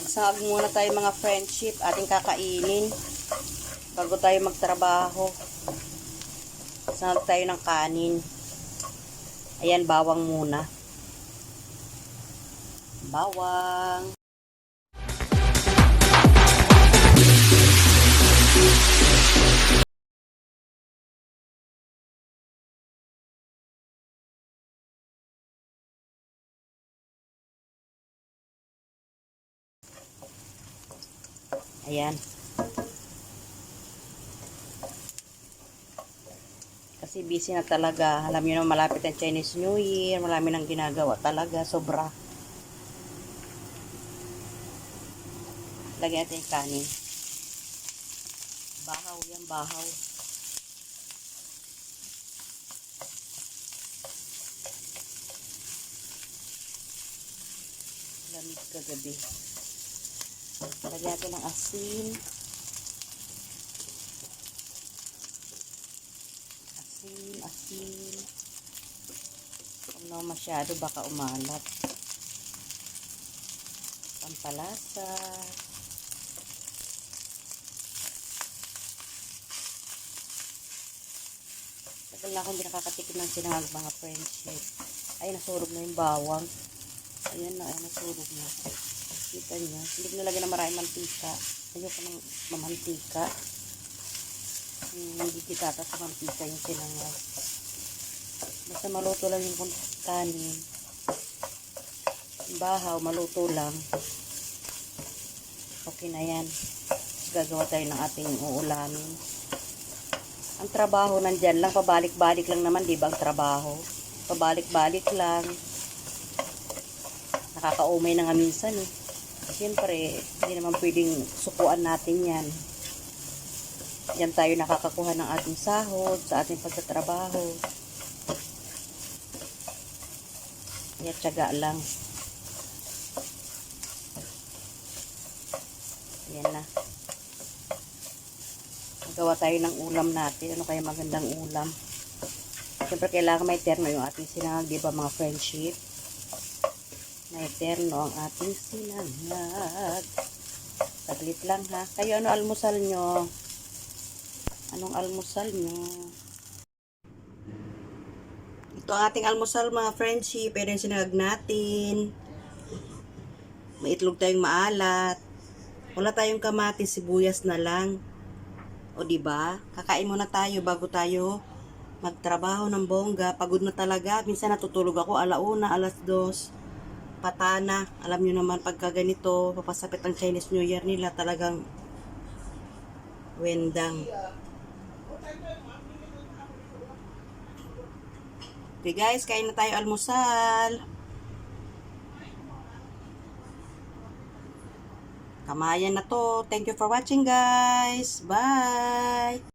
Magsangag muna tayo mga friendship, ating kakainin bago tayo magtrabaho. Sangag tayo ng kanin. Ayan, bawang muna. Bawang. Ayan. Kasi busy na talaga. Alam niyo na malapit ang Chinese New Year. Marami nang ginagawa talaga. Sobra. Lagyan natin yung kanin. Bahaw yan, bahaw. Lamig kagabi. Lagyan natin ng asin. Asin. Kung na masyado baka umalat. Pampalasa. Tagal na akong hindi nakakatikim ng sinangag mga friendship. Ay, nasurog na yung bawang. Ayan na, ay nasurog na. Kita nyo. Hindi ko nalagyan ng maraming mantika. Ayoko ng mamantika. Hindi kita sa mantika yung sinangag. Basta maluto lang yung kanin. Yung bahaw, maluto lang. Okay na yan. Gagawa tayo ng ating uulamin. Ang trabaho nandyan lang, pabalik-balik lang naman, di ba ang trabaho? Pabalik-balik lang. Nakakaumay na nga minsan eh. Siyempre, hindi naman pwedeng sukuan natin yan. Yan tayo nakakakuha ng ating sahod sa ating pagtatrabaho. Kaya tiyaga lang. Yan na. Magawa tayo ng ulam natin. Ano kaya magandang ulam? Siyempre, kailangan may terno yung ating sinangag, di ba mga friendship? May terno ang ating sinangag. Saglit lang ha. Kayo, ano almusal nyo? Anong almusal nyo? Ito ang ating almusal mga friendship. Pero yung sinangag natin. May itlog tayong maalat. Wala tayong kamatis, sibuyas na lang. O diba? Kakain muna tayo bago tayo magtrabaho ng bongga. Pagod na talaga. Minsan natutulog ako 1:00, 2:00. Patana. Alam nyo naman pagka ganito, papasapit ang Chinese New Year nila, talagang wendang. Okay guys, kain na tayo almusal. Kamayan na to. Thank you for watching guys. Bye!